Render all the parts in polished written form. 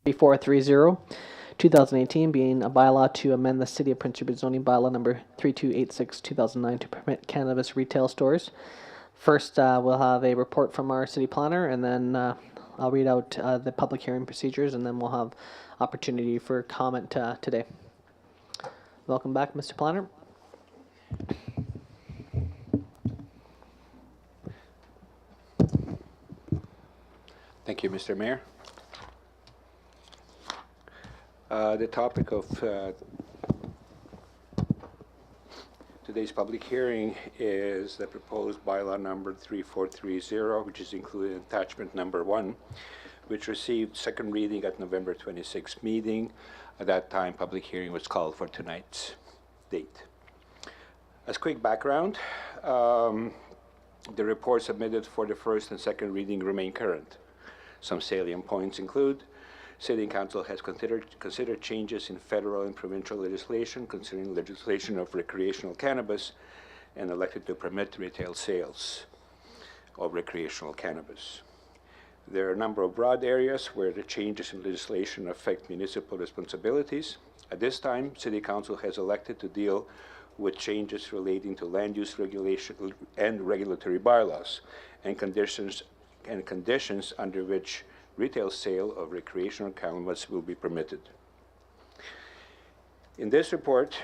3430, 2018, being a bylaw to amend the City of Prince Rupert zoning bylaw number 3286, 2009 to permit cannabis retail stores. First, we'll have a report from our city planner, and then I'll read out the public hearing procedures, and then we'll have opportunity for comment today. Welcome back, Mr. Planner. Thank you, Mr. Mayor. The topic of today's public hearing is the proposed bylaw number 3430, which is included in attachment number 1, which received second reading at November 26th meeting. At that time, public hearing was called for tonight's date. As quick background, the report submitted for the first and second reading remain current. Some salient points include: City Council has considered changes in federal and provincial legislation concerning legislation of recreational cannabis and elected to permit retail sales of recreational cannabis. There are a number of broad areas where the changes in legislation affect municipal responsibilities. At this time, City Council has elected to deal with changes relating to land use regulation and regulatory bylaws and conditions under which retail sale of recreational cannabis will be permitted. In this report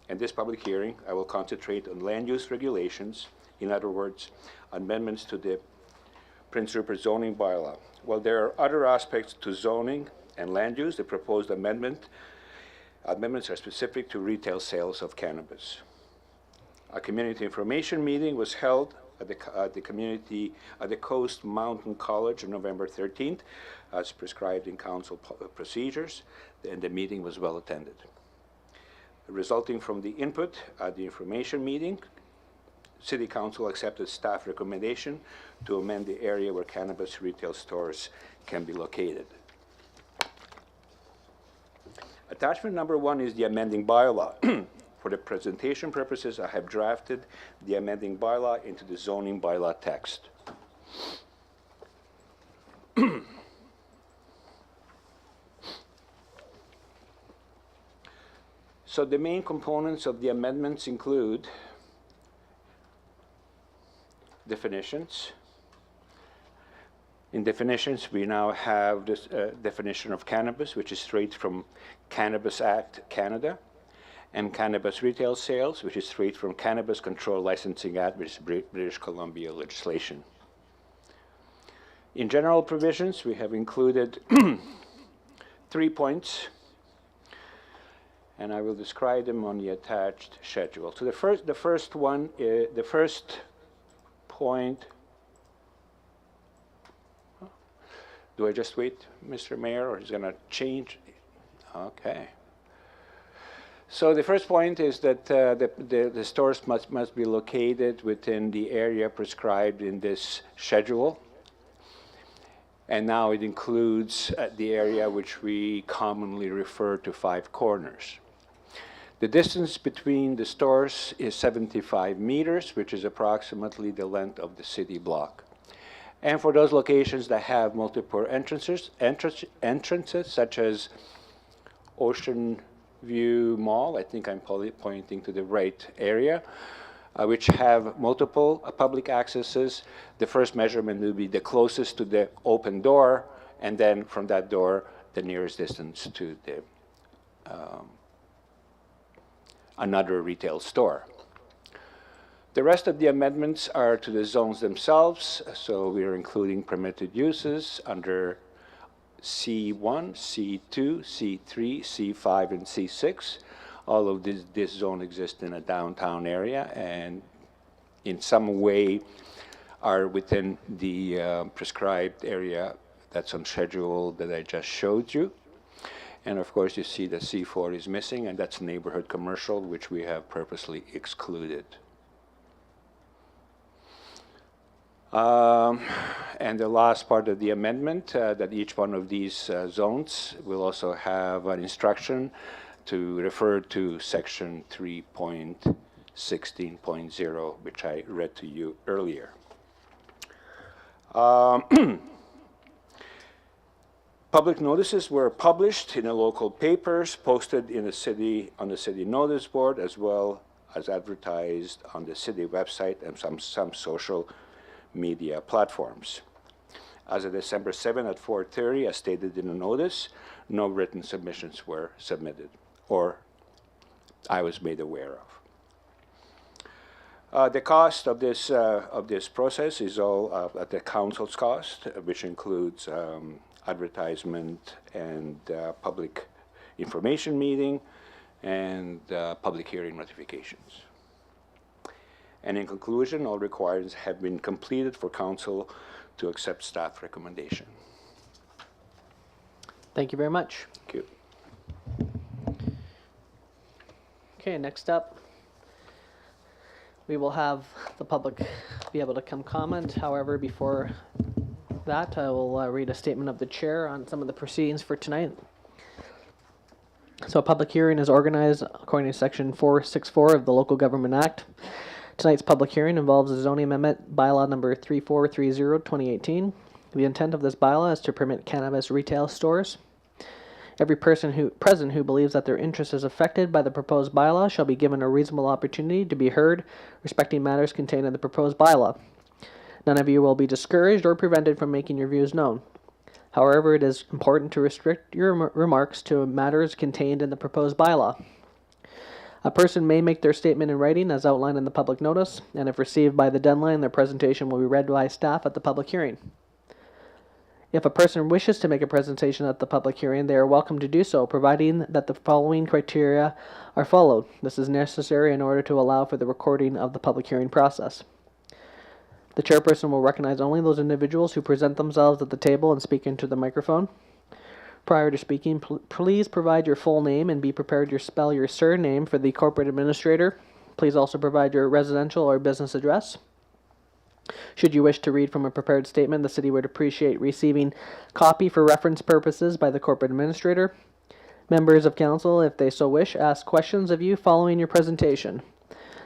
and this public hearing, I will concentrate on land use regulations, in other words, amendments to the Prince Rupert zoning bylaw. While there are other aspects to zoning and land use, the proposed amendments are specific to retail sales of cannabis. A community information meeting was held at the Coast Mountain College on November 13th, as prescribed in council procedures, and the meeting was well attended. Resulting from the input at the information meeting, City Council accepted staff recommendation to amend the area where cannabis retail stores can be located. Attachment number 1 is the amending bylaw. For the presentation purposes, I have drafted the amending bylaw into the zoning bylaw text. So the main components of the amendments include definitions. In definitions, we now have this definition of cannabis, which is straight from Cannabis Act, Canada, and cannabis retail sales, which is straight from Cannabis Control Licensing Act, which is British Columbia legislation. In general provisions, we have included 3 points, and I will describe them on the attached schedule. So the first one, the first point. Do I just wait, Mr. Mayor, or is it going to change? Okay. So the first point is that the stores must be located within the area prescribed in this schedule. And now it includes the area which we commonly refer to 5 corners. The distance between the stores is 75 meters, which is approximately the length of the city block. And for those locations that have multiple entrances such as Ocean View Mall, I think I'm pointing to the right area, which have multiple public accesses. The first measurement will be the closest to the open door, and then from that door, the nearest distance to the another retail store. The rest of the amendments are to the zones themselves, so we are including permitted uses under C1, C2, C3, C5, and C6. All of this zone exists in a downtown area and in some way are within the prescribed area that's on schedule that I just showed you. And of course you see that C4 is missing, and that's neighborhood commercial, which we have purposely excluded. And the last part of the amendment, that each one of these zones will also have an instruction to refer to section 3.16.0, which I read to you earlier. Public notices were published in the local papers, posted in the city on the city notice board, as well as advertised on the city website and some social media platforms. As of December 7 at 4:30, as stated in the notice, no written submissions were submitted, or I was made aware of. The cost of this process is all at the council's cost, which includes advertisement and public information meeting and public hearing notifications. And in conclusion, all requirements have been completed for council to accept staff recommendation. Thank you very much. Thank you. Okay, next up, we will have the public be able to come comment. However, before that, I will read a statement of the chair on some of the proceedings for tonight. So a public hearing is organized according to Section 464 of the Local Government Act. Tonight's public hearing involves a zoning amendment bylaw number 3430-2018. The intent of this bylaw is to permit cannabis retail stores. Every person present who believes that their interest is affected by the proposed bylaw shall be given a reasonable opportunity to be heard respecting matters contained in the proposed bylaw. None of you will be discouraged or prevented from making your views known. However, it is important to restrict your remarks to matters contained in the proposed bylaw. A person may make their statement in writing as outlined in the public notice, and if received by the deadline, their presentation will be read by staff at the public hearing. If a person wishes to make a presentation at the public hearing, they are welcome to do so, providing that the following criteria are followed. This is necessary in order to allow for the recording of the public hearing process. The chairperson will recognize only those individuals who present themselves at the table and speak into the microphone. Prior to speaking, please provide your full name and be prepared to spell your surname for the corporate administrator. Please also provide your residential or business address. Should you wish to read from a prepared statement, the city would appreciate receiving copy for reference purposes by the corporate administrator. Members of council, if they so wish, ask questions of you following your presentation.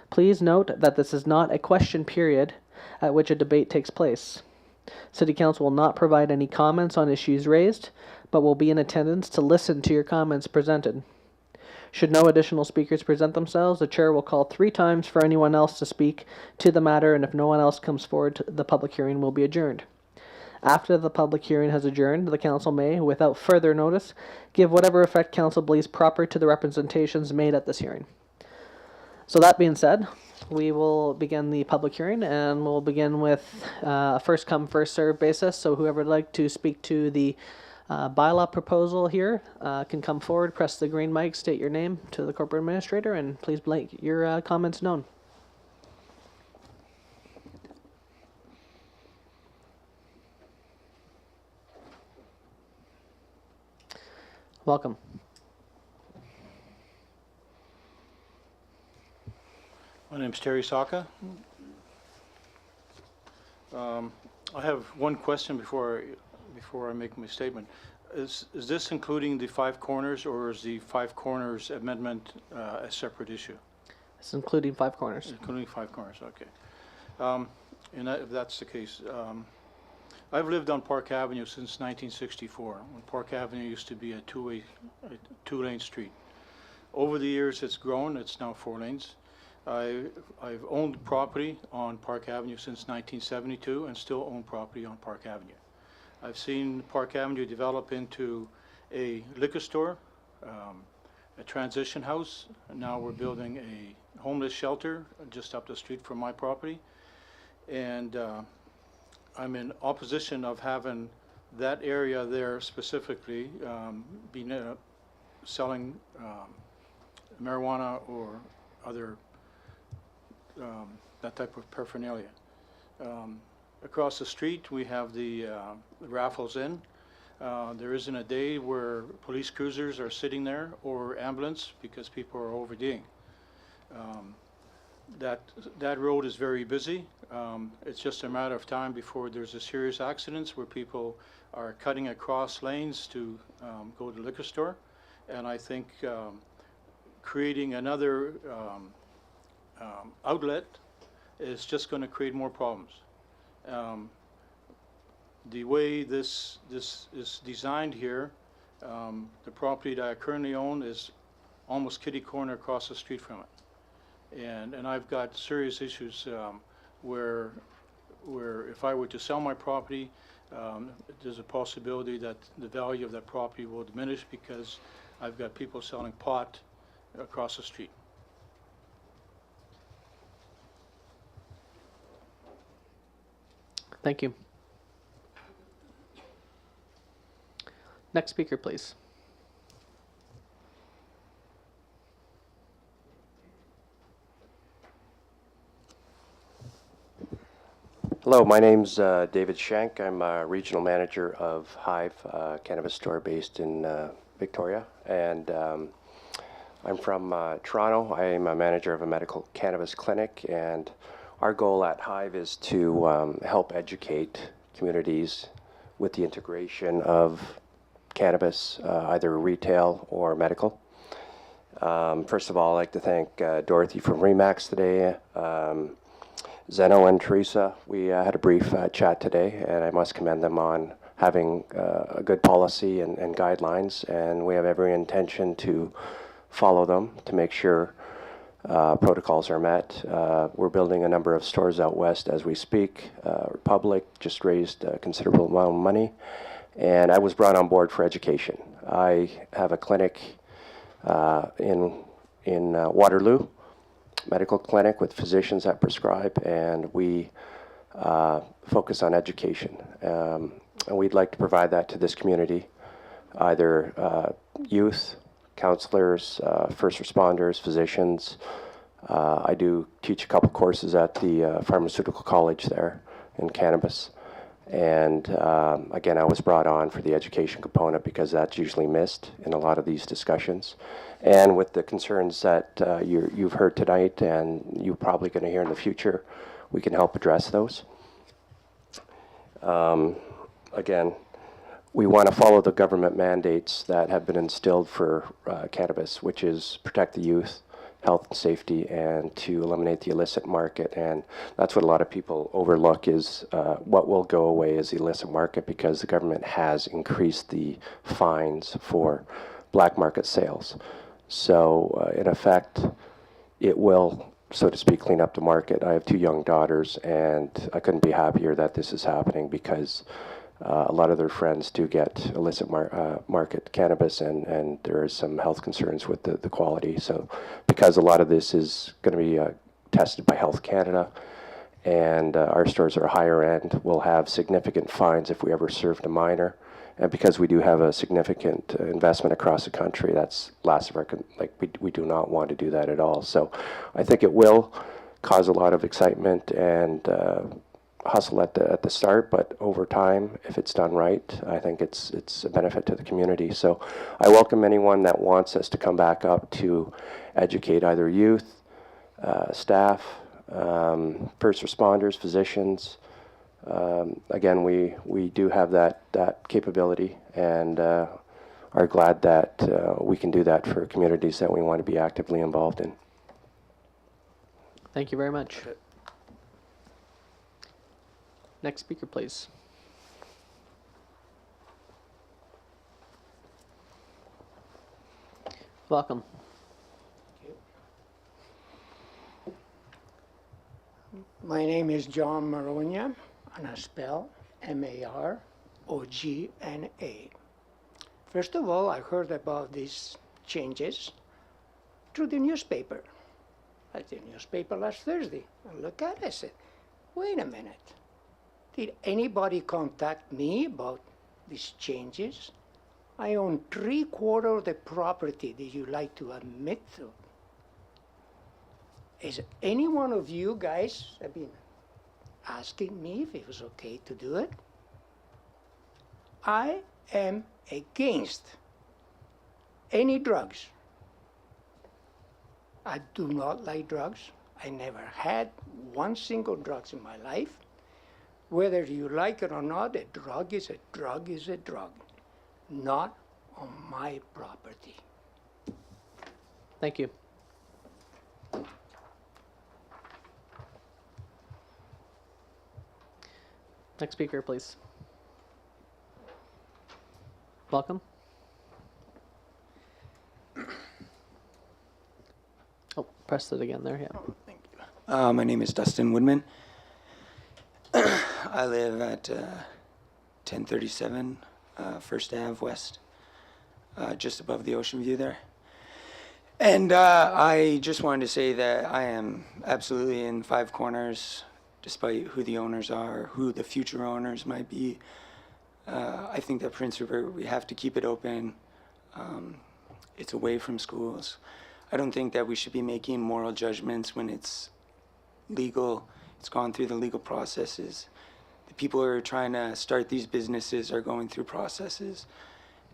Please note that this is not a question period at which a debate takes place. City Council will not provide any comments on issues raised, but will be in attendance to listen to your comments presented. Should no additional speakers present themselves, the chair will call 3 times for anyone else to speak to the matter, and if no one else comes forward, the public hearing will be adjourned. After the public hearing has adjourned, the council may, without further notice, give whatever effect council believes proper to the representations made at this hearing. So that being said, we will begin the public hearing, and we'll begin with a first come, first served basis. So whoever would like to speak to the bylaw proposal here can come forward, press the green mic, state your name to the corporate administrator, and please make your comments known. Welcome. My name's Terry Saka. I have one question before I make my statement. Is this including the 5 corners, or is the 5 corners amendment a separate issue? It's including 5 corners. Including 5 corners, okay. And if that's the case, I've lived on Park Avenue since 1964, when Park Avenue used to be a two-lane street. Over the years, it's grown. It's now 4 lanes. I've owned property on Park Avenue since 1972 and still own property on Park Avenue. I've seen Park Avenue develop into a liquor store, a transition house, and now we're building a homeless shelter just up the street from my property. And I'm in opposition of having that area there specifically selling marijuana or other that type of paraphernalia. Across the street, we have the Raffles Inn. There isn't a day where police cruisers are sitting there or ambulance because people are OVDing. That road is very busy. It's just a matter of time before there's a serious accidents where people are cutting across lanes to go to the liquor store. And I think creating another outlet is just going to create more problems. The way this is designed here, the property that I currently own is almost kitty corner across the street from it. And I've got serious issues where if I were to sell my property, there's a possibility that the value of that property will diminish because I've got people selling pot across the street. Thank you. Next speaker, please. Hello, my name's David Shank. I'm a regional manager of Hive Cannabis store based in Victoria, and I'm from Toronto. I am a manager of a medical cannabis clinic, and our goal at Hive is to help educate communities with the integration of cannabis, either retail or medical. First of all, I'd like to thank Dorothy from Remax today, Zeno and Teresa. We had a brief chat today, and I must commend them on having a good policy and guidelines, and we have every intention to follow them to make sure protocols are met. We're building a number of stores out west as we speak. Republic just raised a considerable amount of money, and I was brought on board for education. I have a clinic in Waterloo, medical clinic with physicians that prescribe, and we focus on education. And we'd like to provide that to this community, either youth, counselors, first responders, physicians. I do teach a couple courses at the pharmaceutical college there in cannabis. And again, I was brought on for the education component because that's usually missed in a lot of these discussions. And with the concerns that you've heard tonight and you're probably going to hear in the future, we can help address those. Again, we want to follow the government mandates that have been instilled for cannabis, which is protect the youth, health and safety, and to eliminate the illicit market. And that's what a lot of people overlook is what will go away is the illicit market, because the government has increased the fines for black market sales. So in effect, it will, so to speak, clean up the market. I have 2 young daughters, and I couldn't be happier that this is happening, because a lot of their friends do get illicit market cannabis, and there is some health concerns with the quality. So because a lot of this is going to be tested by Health Canada, and our stores are higher end, we'll have significant fines if we ever served a minor. And because we do have a significant investment across the country, that's last of our, we do not want to do that at all. So I think it will cause a lot of excitement and hustle at the start, but over time, if it's done right, I think it's a benefit to the community. So I welcome anyone that wants us to come back up to educate either youth, staff, first responders, physicians. Again, we do have that capability, and are glad that we can do that for communities that we want to be actively involved in. Thank you very much. Next speaker, please. Welcome. My name is John Maronia, and I spell M-A-R-O-G-N-A. First of all, I heard about these changes through the newspaper. I read the newspaper last Thursday. I look at it, I said, wait a minute. Did anybody contact me about these changes? I own 3/4 of the property. Did you like to admit to? Is any one of you guys have been asking me if it was okay to do it? I am against any drugs. I do not like drugs. I never had one single drug in my life. Whether you like it or not, a drug is a drug is a drug. Not on my property. Thank you. Next speaker, please. Welcome. Oh, press it again there, yeah. Thank you. My name is Dustin Woodman. I live at 1037 First Ave West, just above the ocean view there. And I just wanted to say that I am absolutely in Five Corners, despite who the owners are, who the future owners might be. I think that Prince Rupert, we have to keep it open. It's away from schools. I don't think that we should be making moral judgments when it's legal. It's gone through the legal processes. The people who are trying to start these businesses are going through processes.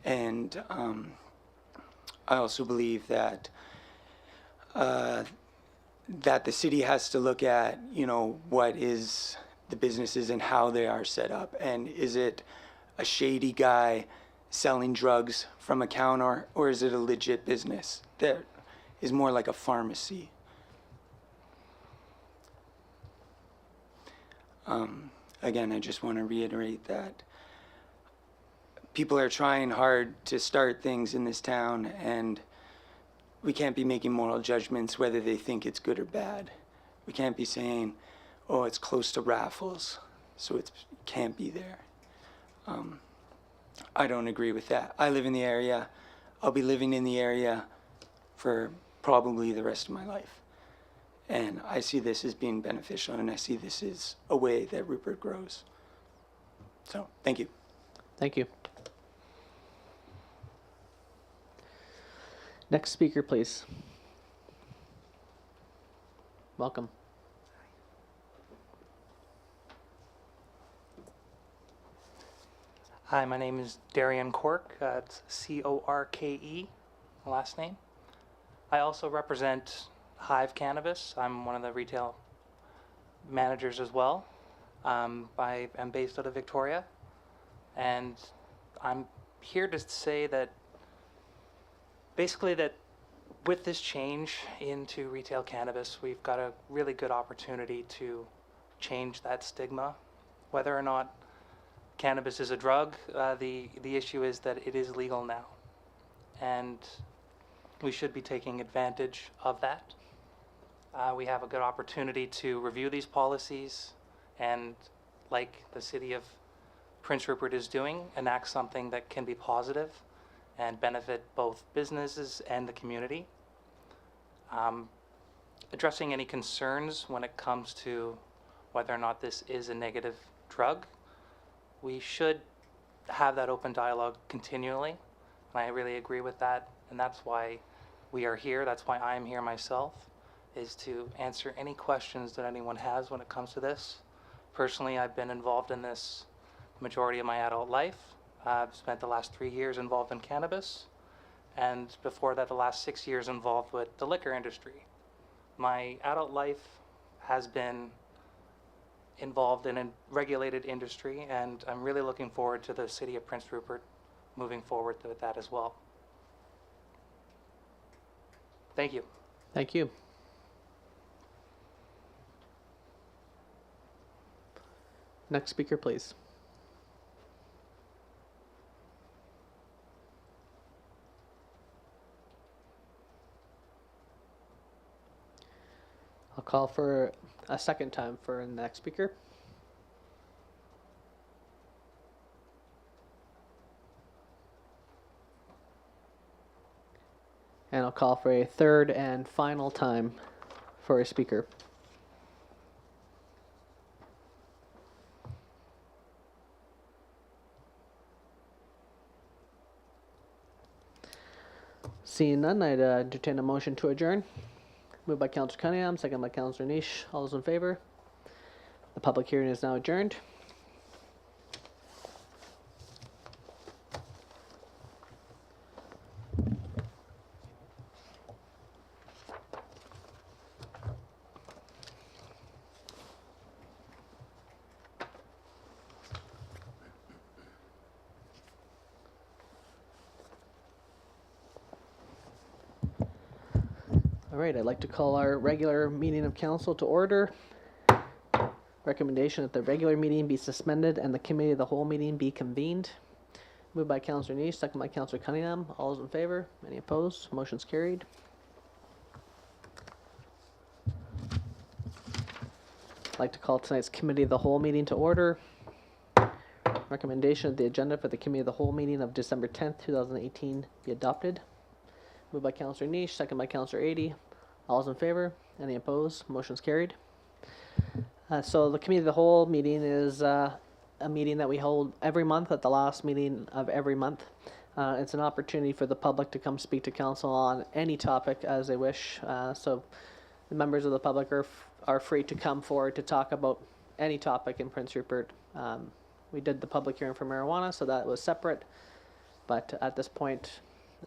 And I also believe that that the city has to look at, you know, what is the businesses and how they are set up. And is it a shady guy selling drugs from a counter, or is it a legit business that is more like a pharmacy? Again, I just want to reiterate that people are trying hard to start things in this town, and we can't be making moral judgments whether they think it's good or bad. We can't be saying, oh, it's close to Raffles, so it can't be there. I don't agree with that. I live in the area. I'll be living in the area for probably the rest of my life. And I see this as being beneficial, and I see this as a way that Rupert grows. So, thank you. Thank you. Next speaker, please. Welcome. Hi, my name is Darian Cork. It's C-O-R-K-E, my last name. I also represent Hive Cannabis. I'm one of the retail managers as well. I am based out of Victoria, and I'm here to say that basically that with this change into retail cannabis, we've got a really good opportunity to change that stigma. Whether or not cannabis is a drug, the issue is that it is legal now, and we should be taking advantage of that. We have a good opportunity to review these policies and, like the city of Prince Rupert is doing, enact something that can be positive and benefit both businesses and the community. Addressing any concerns when it comes to whether or not this is a negative drug, we should have that open dialogue continually, and I really agree with that, and that's why we are here. That's why I'm here myself, is to answer any questions that anyone has when it comes to this. Personally, I've been involved in this the majority of my adult life. I've spent the last 3 years involved in cannabis, and before that, the last 6 years involved with the liquor industry. My adult life has been involved in a regulated industry, and I'm really looking forward to the city of Prince Rupert moving forward with that as well. Thank you. Thank you. Next speaker, please. I'll call for a second time for the next speaker. And I'll call for a third and final time for a speaker. Seeing none, I'd entertain a motion to adjourn. Moved by Councillor Cunningham, second by Councillor Niche. All those in favor? The public hearing is now adjourned. All right, I'd like to call our regular meeting of council to order. Recommendation that the regular meeting be suspended and the committee of the whole meeting be convened. Moved by Councillor Niche, second by Councillor Cunningham. All those in favor? Any opposed? Motion's carried. I'd like to call tonight's Committee of the Whole meeting to order. Recommendation of the agenda for the Committee of the Whole meeting of December 10th, 2018 be adopted. Moved by Councillor Niche, second by Councillor Adie. All those in favor? Any opposed? Motion's carried. So the Committee of the Whole meeting is a meeting that we hold every month at the last meeting of every month. It's an opportunity for the public to come speak to council on any topic as they wish. So the members of the public are free to come forward to talk about any topic in Prince Rupert. We did the public hearing for marijuana, so that was separate. But at this point,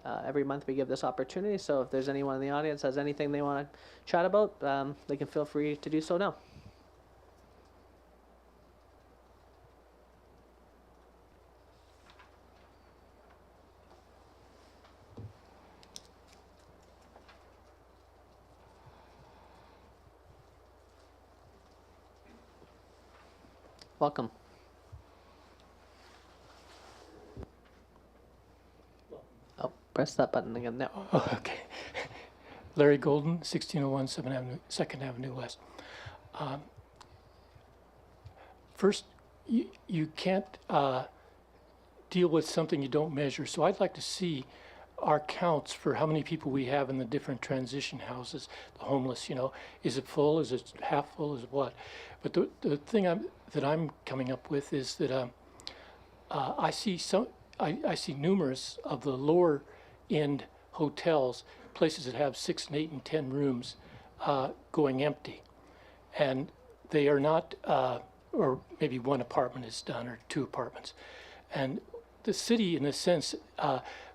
every month we give this opportunity. So if there's anyone in the audience has anything they want to chat about, they can feel free to do so now. Welcome. Oh, press that button again now. Oh, okay. Larry Golden, 1601 2nd Avenue West. First, you can't deal with something you don't measure. So I'd like to see our counts for how many people we have in the different transition houses, the homeless, is it full, is it half full, is it what? But the thing that I'm coming up with is that I see numerous of the lower end hotels, places that have 6 and 8 and 10 rooms, going empty, and they are not, or maybe one apartment is done or 2 apartments, and the city, in a sense,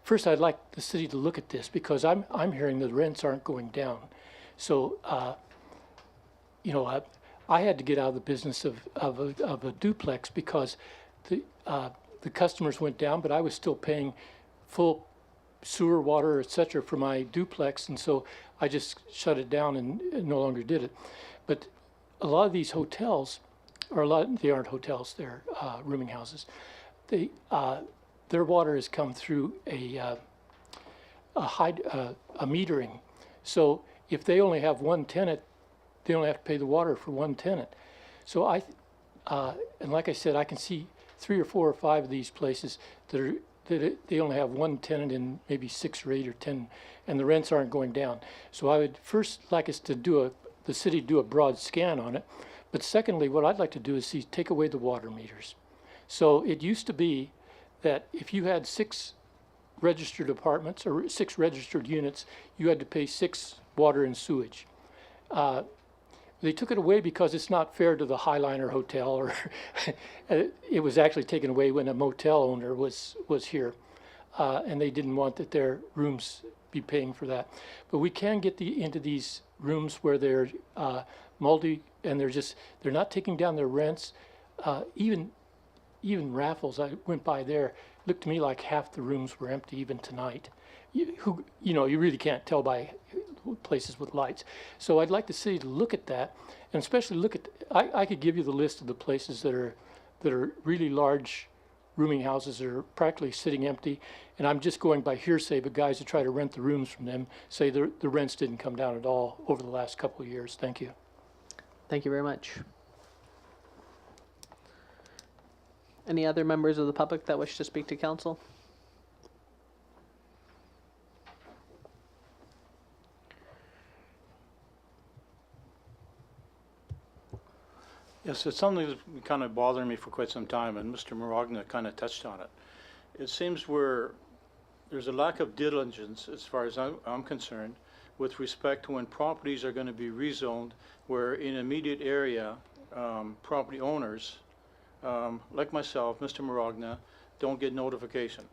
first I'd like the city to look at this because I'm hearing the rents aren't going down, so I had to get out of the business of a duplex because the customers went down, but I was still paying full sewer, water, etc. for my duplex, and so I just shut it down and no longer did it. But a lot of these hotels, they aren't hotels, they're rooming houses. Their water has come through a metering. So if they only have one tenant, they only have to pay the water for one tenant. So and like I said, I can see 3 or 4 or 5 of these places that they only have one tenant in maybe 6 or 8 or 10, and the rents aren't going down. So I would first like us to the city do a broad scan on it. But secondly, what I'd like to do is take away the water meters. So it used to be that if you had 6 registered apartments or 6 registered units, you had to pay 6 water and sewage. They took it away because it's not fair to the Highliner Hotel, or it was actually taken away when a motel owner was here, and they didn't want that their rooms be paying for that. But we can get into these rooms where they're multi, and they're not taking down their rents. Even Raffles, I went by there, looked to me like half the rooms were empty even tonight. You really can't tell by places with lights. So I'd like the city to look at that, and especially look at, I could give you the list of the places that are really large rooming houses that are practically sitting empty, and I'm just going by hearsay, but guys that try to rent the rooms from them say the rents didn't come down at all over the last couple of years. Thank you. Thank you very much. Any other members of the public that wish to speak to council? Yes, it's something that's been kind of bothering me for quite some time, and Mr. Maragna kind of touched on it. It seems there's a lack of diligence, as far as I'm concerned, with respect to when properties are going to be rezoned, where in immediate area, property owners, like myself, Mr. Maragna, don't get notification.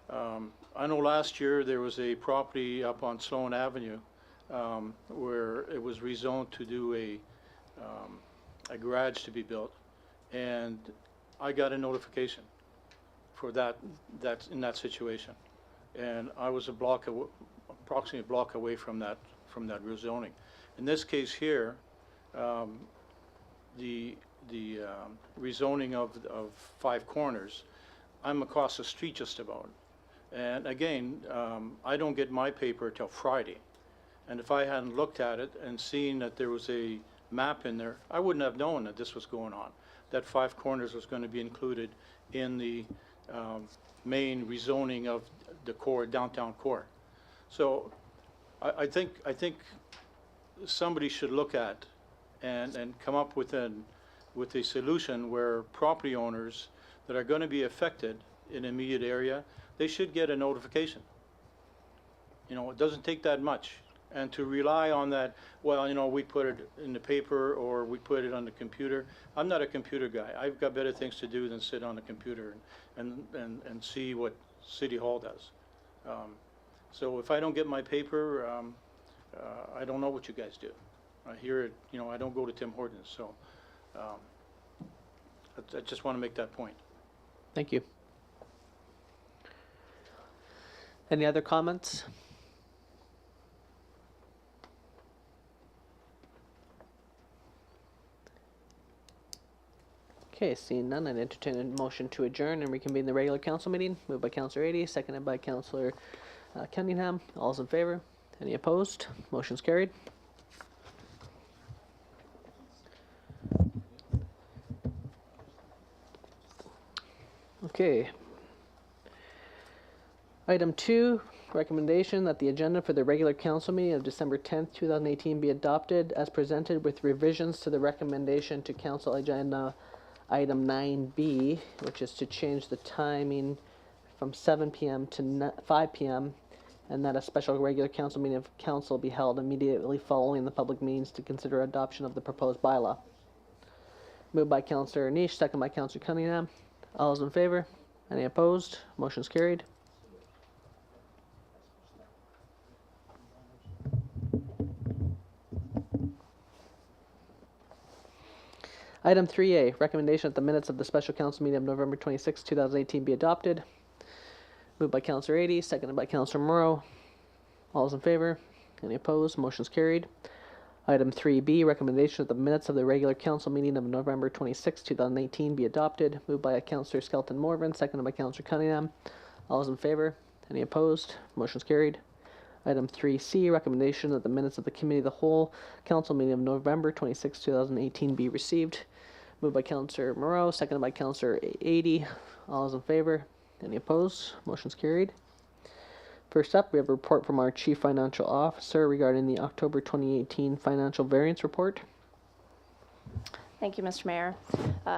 I know last year there was a property up on Sloan Avenue where it was rezoned to do a garage to be built, and I got a notification for that's in that situation, and I was approximately a block away from that rezoning. In this case here, the rezoning of 5 corners, I'm across the street just about. And again, I don't get my paper till Friday. And if I hadn't looked at it and seen that there was a map in there, I wouldn't have known that this was going on, that Five Corners was going to be included in the main rezoning of the core, downtown core. So I think somebody should look at and come up with a solution where property owners that are going to be affected in an immediate area, they should get a notification. You know, it doesn't take that much. And to rely on that, well, you know, we put it in the paper or we put it on the computer. I'm not a computer guy. I've got better things to do than sit on the computer and see what City Hall does. So if I don't get my paper, I don't know what you guys do. I hear it, you know, I don't go to Tim Hortons. So I just want to make that point. Thank you. Any other comments? Okay, seeing none, I'd entertain a motion to adjourn and reconvene the regular council meeting. Moved by Councillor Adie, seconded by Councillor Cunningham. All's in favor? Any opposed? Motion's carried. Okay. Item 2, recommendation that the agenda for the regular council meeting of December 10th, 2018 be adopted as presented with revisions to the recommendation to council agenda item 9B, which is to change the timing from 7 p.m. to 5 p.m. and that a special regular council meeting of council be held immediately following the public meetings to consider adoption of the proposed bylaw. Moved by Councillor Niche, second by Councillor Cunningham. All those in favor? Any opposed? Motion's carried. Item 3A, recommendation that the minutes of the special council meeting of November 26, 2018 be adopted. Moved by Councillor Adie, seconded by Councillor Morrow. All those in favor? Any opposed? Motion's carried. Item 3B, recommendation that the minutes of the regular council meeting of November 26, 2018 be adopted. Moved by Councillor Skelton Morvan, seconded by Councillor Cunningham. All those in favor? Any opposed? Motion's carried. Item 3C, recommendation that the minutes of the Committee of the Whole Council meeting of November 26, 2018 be received. Moved by Councillor Moreau, seconded by Councillor Adie. All those in favor? Any opposed? Motion's carried. First up, we have a report from our Chief Financial Officer regarding the October 2018 Financial Variance Report. Thank you, Mr. Mayor.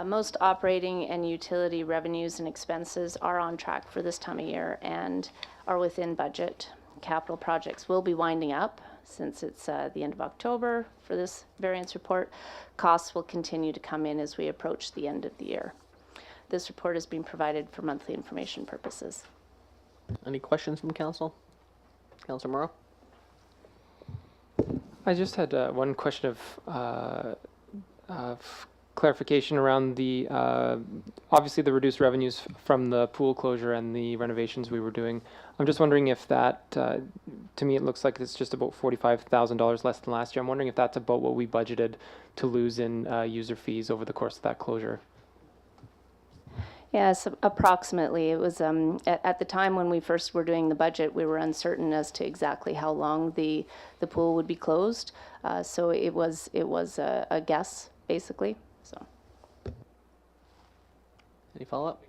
Most operating and utility revenues and expenses are on track for this time of year and are within budget. Capital projects will be winding up since it's the end of October for this variance report. Costs will continue to come in as we approach the end of the year. This report is being provided for monthly information purposes. Any questions from council? Councillor Morrow? I just had one question of clarification around the obviously the reduced revenues from the pool closure and the renovations we were doing. I'm just wondering if that, to me it looks like it's just about $45,000 less than last year. I'm wondering if that's about what we budgeted to lose in user fees over the course of that closure. Yes, approximately. It was at the time when we first were doing the budget, we were uncertain as to exactly how long the pool would be closed. So it was a guess, basically. So. Any follow-up?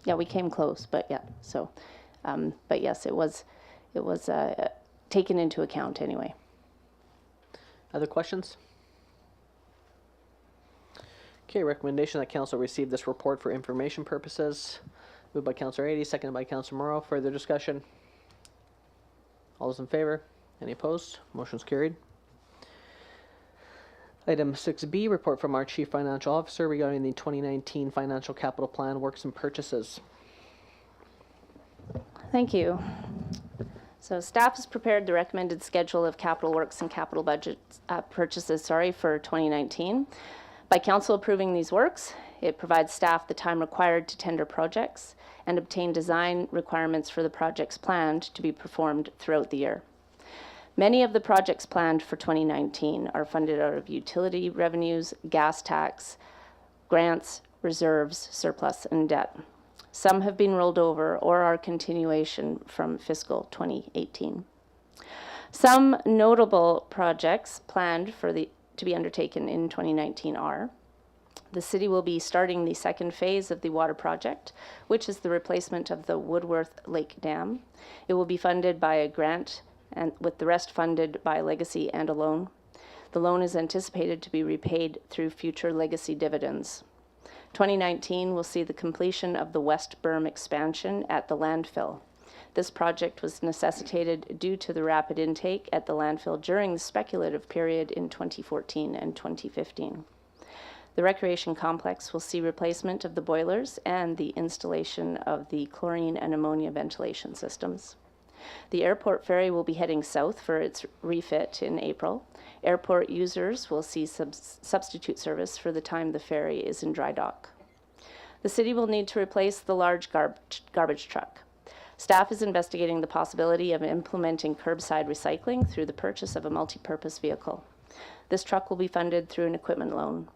Yeah, we came close, but yeah. So, but yes, it was taken into account anyway. Other questions? Okay, recommendation that council receive this report for information purposes. Moved by Councillor Adie, seconded by Councillor Morrow. Further discussion? All those in favor? Any opposed? Motion's carried. Item 6B, report from our Chief Financial Officer regarding the 2019 Financial Capital Plan works and purchases. Thank you. So staff has prepared the recommended schedule of capital works and capital budget purchases for 2019. By council approving these works, it provides staff the time required to tender projects and obtain design requirements for the projects planned to be performed throughout the year. Many of the projects planned for 2019 are funded out of utility revenues, gas tax, grants, reserves, surplus, and debt. Some have been rolled over or are continuation from fiscal 2018. Some notable projects planned to be undertaken in 2019 are: the city will be starting the second phase of the water project, which is the replacement of the Woodworth Lake Dam. It will be funded by a grant, and with the rest funded by legacy and a loan. The loan is anticipated to be repaid through future legacy dividends. 2019 will see the completion of the West Berm expansion at the landfill. This project was necessitated due to the rapid intake at the landfill during the speculative period in 2014 and 2015. The recreation complex will see replacement of the boilers and the installation of the chlorine and ammonia ventilation systems. The airport ferry will be heading south for its refit in April. Airport users will see substitute service for the time the ferry is in dry dock. The city will need to replace the large garbage truck. Staff is investigating the possibility of implementing curbside recycling through the purchase of a multi-purpose vehicle. This truck will be funded through an equipment loan.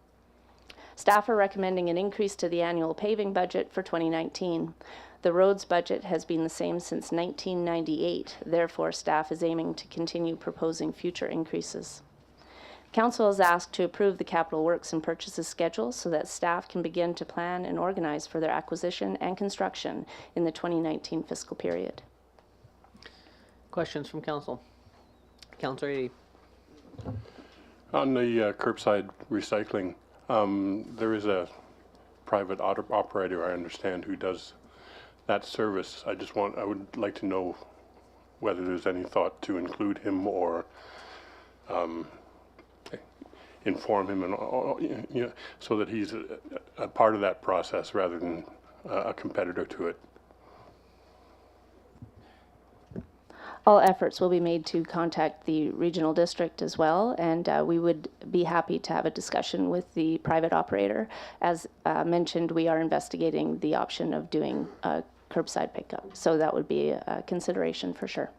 Staff are recommending an increase to the annual paving budget for 2019. The roads budget has been the same since 1998. Therefore, staff is aiming to continue proposing future increases. Council is asked to approve the capital works and purchases schedule so that staff can begin to plan and organize for their acquisition and construction in the 2019 fiscal period. Questions from council? Councillor Ady. On the curbside recycling, there is a private operator, I understand, who does that service. I would like to know whether there's any thought to include him or inform him, and so that he's a part of that process rather than a competitor to it. All efforts will be made to contact the regional district as well, and we would be happy to have a discussion with the private operator. As mentioned, we are investigating the option of doing curbside pickup, so that would be a consideration for sure.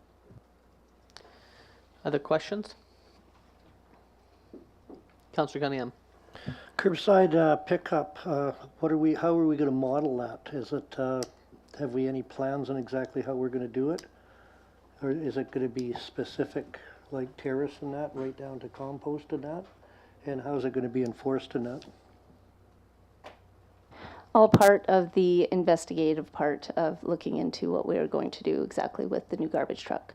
Other questions? Councillor Cunningham. Curbside pickup, how are we going to model that? Is it, have we any plans on exactly how we're going to do it? Or is it going to be specific, like terrace and that, right down to compost and that? And how is it going to be enforced in that? All part of the investigative part of looking into what we are going to do exactly with the new garbage truck.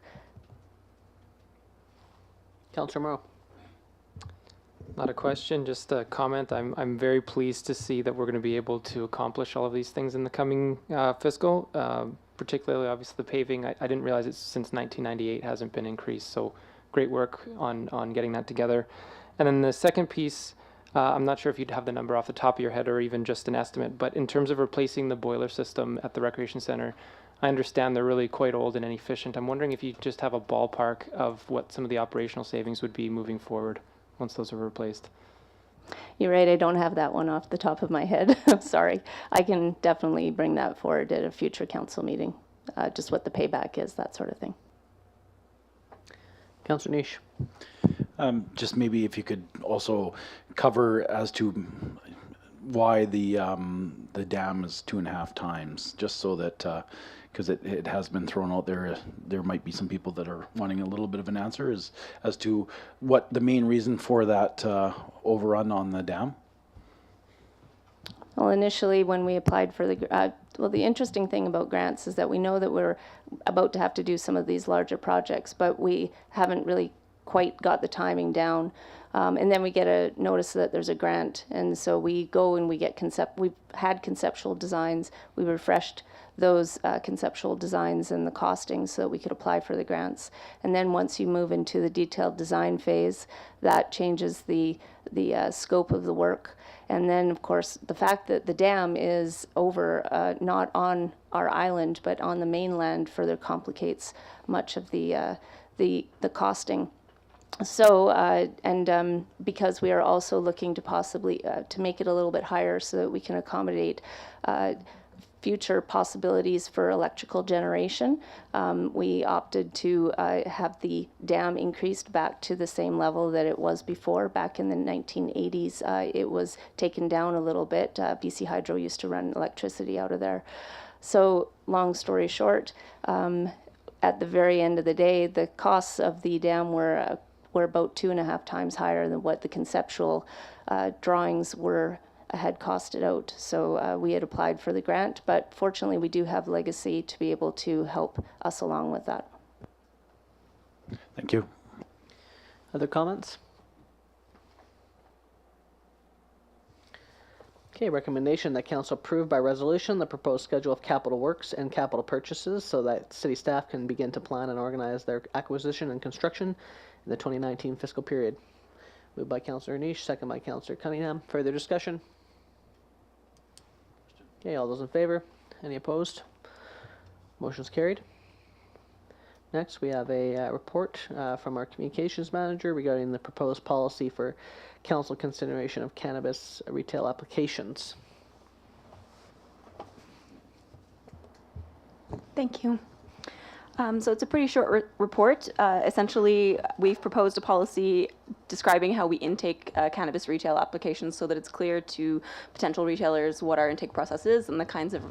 Councillor Morrow. Not a question, just a comment. I'm very pleased to see that we're going to be able to accomplish all of these things in the coming fiscal. Particularly, obviously, the paving. I didn't realize it since 1998 hasn't been increased. So great work on getting that together. And then the second piece, I'm not sure if you'd have the number off the top of your head or even just an estimate, but in terms of replacing the boiler system at the recreation center, I understand they're really quite old and inefficient. I'm wondering if you just have a ballpark of what some of the operational savings would be moving forward once those are replaced. You're right, I don't have that one off the top of my head. I'm sorry. I can definitely bring that forward at a future council meeting, just what the payback is, that sort of thing. Councillor Niche. Just maybe if you could also cover as to why the dam is 2.5 times, just so that, because it has been thrown out there, there might be some people that are wanting a little bit of an answer as to what the main reason for that overrun on the dam. Well, initially when we applied for the, the interesting thing about grants is that we know that we're about to have to do some of these larger projects, but we haven't really quite got the timing down. And then we get a notice that there's a grant, and so we go and we get we've had conceptual designs, we refreshed those conceptual designs and the costing so that we could apply for the grants. And then once you move into the detailed design phase, that changes the scope of the work. And then, of course, the fact that the dam is over, not on our island, but on the mainland, further complicates much of the costing. So, because we are also looking to possibly to make it a little bit higher so that we can accommodate future possibilities for electrical generation, we opted to have the dam increased back to the same level that it was before. Back in the 1980s, it was taken down a little bit. BC Hydro used to run electricity out of there. So long story short, at the very end of the day, the costs of the dam were about 2.5 times higher than what the conceptual drawings had costed out. So we had applied for the grant, but fortunately we do have Legacy to be able to help us along with that. Thank you. Other comments? Okay, recommendation that council approve by resolution the proposed schedule of capital works and capital purchases so that city staff can begin to plan and organize their acquisition and construction in the 2019 fiscal period. Moved by Councillor Niche, second by Councillor Cunningham. Further discussion? Okay, all those in favor? Any opposed? Motion's carried. Next, we have a report from our communications manager regarding the proposed policy for council consideration of cannabis retail applications. Thank you. So it's a pretty short report. Essentially, we've proposed a policy describing how we intake cannabis retail applications so that it's clear to potential retailers what our intake process is and the kinds of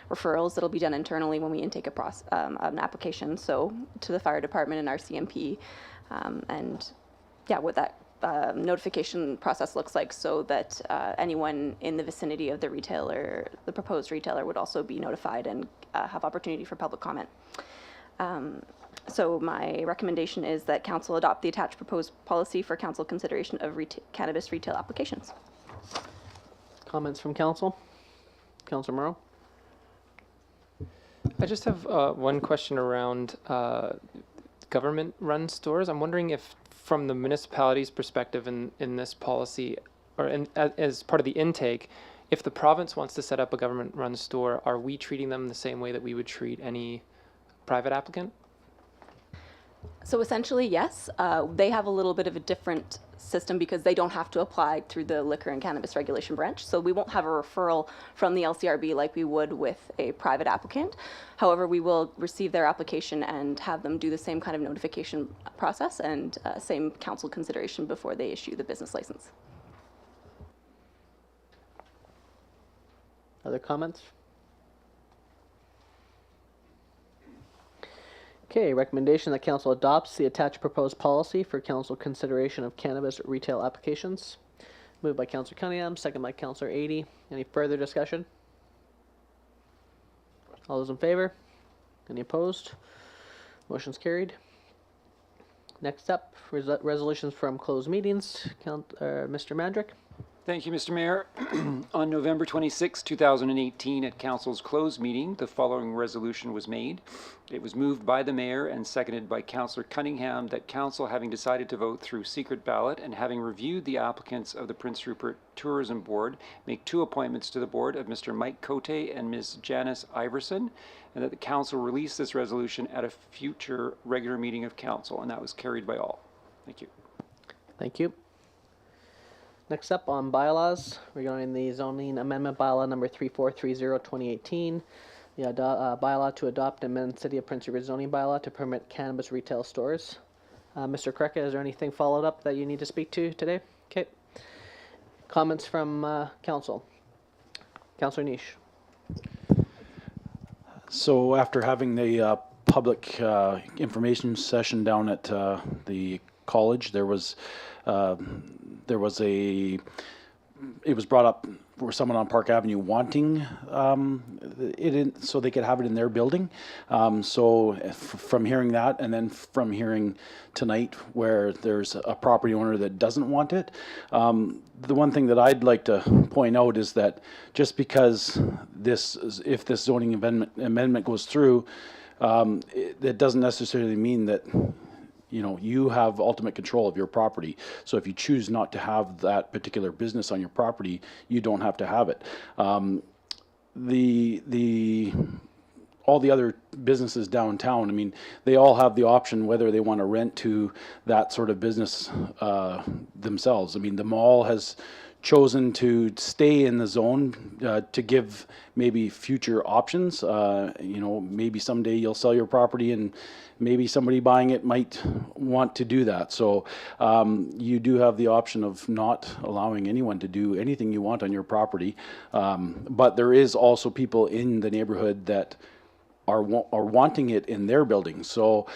referrals that'll be done internally when we intake an application. So to the fire department and our CMP, and yeah, what that notification process looks like, so that anyone in the vicinity of the retailer, the proposed retailer, would also be notified and have opportunity for public comment. So my recommendation is that council adopt the attached proposed policy for council consideration of cannabis retail applications. Comments from council? Councillor Morrow? I just have one question around government-run stores. I'm wondering if, from the municipality's perspective in this policy, or as part of the intake, if the province wants to set up a government-run store, are we treating them the same way that we would treat any private applicant? So essentially, yes. They have a little bit of a different system because they don't have to apply through the Liquor and Cannabis Regulation Branch. So we won't have a referral from the LCRB like we would with a private applicant. However, we will receive their application and have them do the same kind of notification process and same council consideration before they issue the business license. Other comments? Okay, recommendation that council adopts the attached proposed policy for council consideration of cannabis retail applications. Moved by Councillor Cunningham, second by Councillor Adey. Any further discussion? All those in favor? Any opposed? Motion's carried. Next up, resolutions from closed meetings. Mr. Mandrick. Thank you, Mr. Mayor. On November 26, 2018, at Council's closed meeting, the following resolution was made. It was moved by the Mayor and seconded by Councillor Cunningham that Council, having decided to vote through secret ballot and having reviewed the applicants of the Prince Rupert Tourism Board, make 2 appointments to the board of Mr. Mike Cote and Ms. Janice Iverson, and that the Council release this resolution at a future regular meeting of Council, and that was carried by all. Thank you. Thank you. Next up on bylaws, regarding the zoning amendment bylaw number 3430-2018, the bylaw to adopt and amend City of Prince Rupert zoning bylaw to permit cannabis retail stores. Mr. Kreka, is there anything followed up that you need to speak to today? Okay. Comments from council. Councillor Niche. So after having the public information session down at the college, it was brought up for someone on Park Avenue wanting so they could have it in their building. From hearing that, and then from hearing tonight where there's a property owner that doesn't want it, the one thing that I'd like to point out is that just because if this zoning amendment goes through, it doesn't necessarily mean that you have ultimate control of your property. So if you choose not to have that particular business on your property, you don't have to have it. All the other businesses downtown, I mean, they all have the option whether they want to rent to that sort of business themselves. I mean, the mall has chosen to stay in the zone to give maybe future options. Maybe someday you'll sell your property and maybe somebody buying it might want to do that. So you do have the option of not allowing anyone to do anything you want on your property. But there is also people in the neighborhood that are wanting it in their building. So,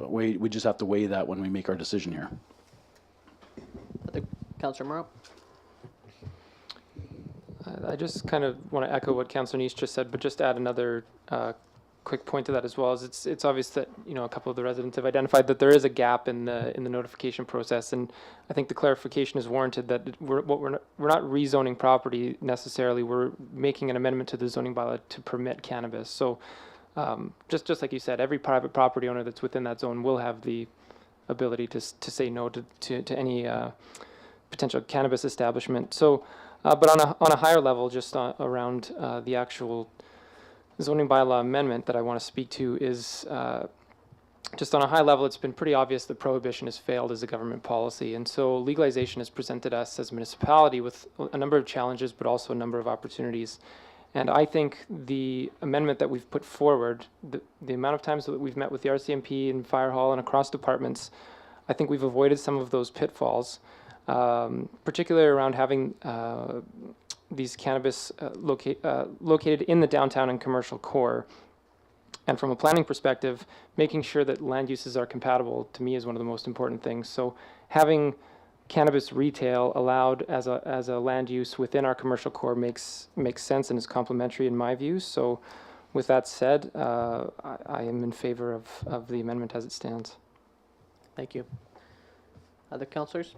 we just have to weigh that when we make our decision here. Councillor Morrow. I just kind of want to echo what Councillor Nice just said, but just add another quick point to that as well. Is it's obvious that a couple of the residents have identified that there is a gap in the notification process, and I think the clarification is warranted that we're not rezoning property necessarily. We're making an amendment to the zoning bylaw to permit cannabis. So just like you said, every private property owner that's within that zone will have the ability to say no to any potential cannabis establishment. So, but on a higher level, just around the actual zoning bylaw amendment that I want to speak to is just on a high level, it's been pretty obvious that prohibition has failed as a government policy. And so legalization has presented us as a municipality with a number of challenges, but also a number of opportunities. And I think the amendment that we've put forward, the amount of times that we've met with the RCMP and Fire Hall and across departments, I think we've avoided some of those pitfalls, particularly around having these cannabis located in the downtown and commercial core. And from a planning perspective, making sure that land uses are compatible, to me, is one of the most important things. So having cannabis retail allowed as a land use within our commercial core makes sense and is complementary in my view. So with that said, I am in favor of the amendment as it stands. Thank you. Other councillors?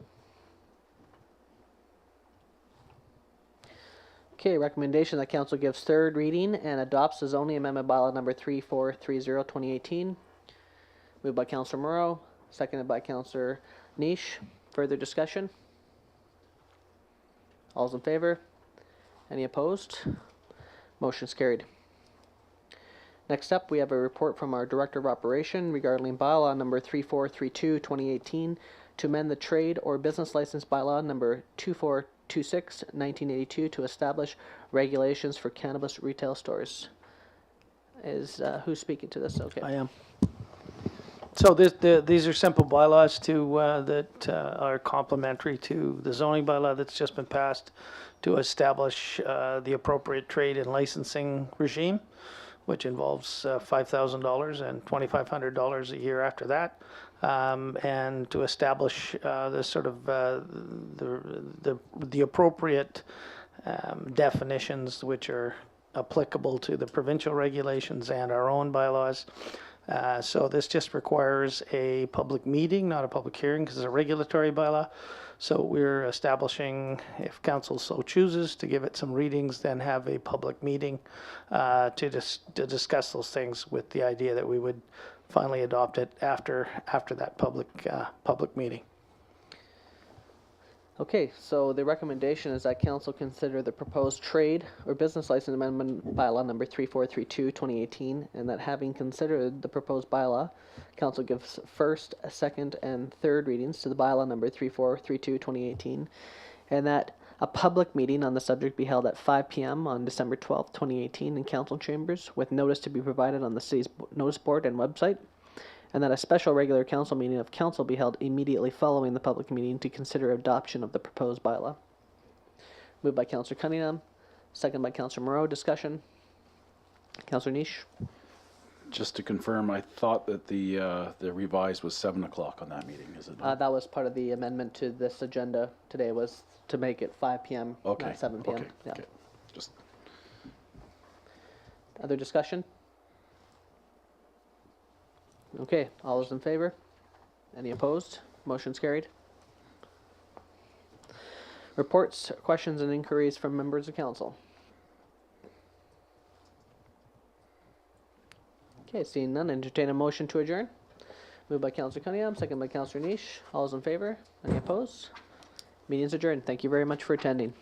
Okay, recommendation that council gives third reading and adopts the zoning amendment bylaw number 3430 2018. Moved by Councillor Morrow, seconded by Councillor Niche. Further discussion? All's in favor? Any opposed? Motion's carried. Next up, we have a report from our Director of Operation regarding bylaw number 3432 2018 to amend the trade or business license bylaw number 2426 1982 to establish regulations for cannabis retail stores. Is who's speaking to this? Okay. I am. So these are simple bylaws that are complementary to the zoning bylaw that's just been passed to establish the appropriate trade and licensing regime, which involves $5,000 and $2,500 a year after that, and to establish the sort of the appropriate definitions which are applicable to the provincial regulations and our own bylaws. So this just requires a public meeting, not a public hearing, because it's a regulatory bylaw. So we're establishing, if council so chooses, to give it some readings, then have a public meeting to discuss those things, with the idea that we would finally adopt it after that public meeting. Okay, so the recommendation is that council consider the proposed trade or business license amendment bylaw number 3432 2018, and that having considered the proposed bylaw, council gives first, second, and third readings to the bylaw number 3432 2018, and that a public meeting on the subject be held at 5 p.m. on December 12th, 2018 in council chambers, with notice to be provided on the city's notice board and website, and that a special regular council meeting of council be held immediately following the public meeting to consider adoption of the proposed bylaw. Moved by Councillor Cunningham, second by Councillor Moreau. Discussion. Councillor Niche. Just to confirm, I thought that the revised was 7 o'clock on that meeting. Is it not? That was part of the amendment to this agenda today, was to make it 5 p.m. Okay. not 7 p.m. Okay. Yeah. Okay. Just other discussion. Okay, all those in favor? Any opposed? Motion's carried. Reports, questions, and inquiries from members of council. Okay, seeing none, entertain a motion to adjourn. Moved by Councillor Cunningham, second by Councillor Niche. All those in favor? Any opposed? Meeting's adjourned. Thank you very much for attending.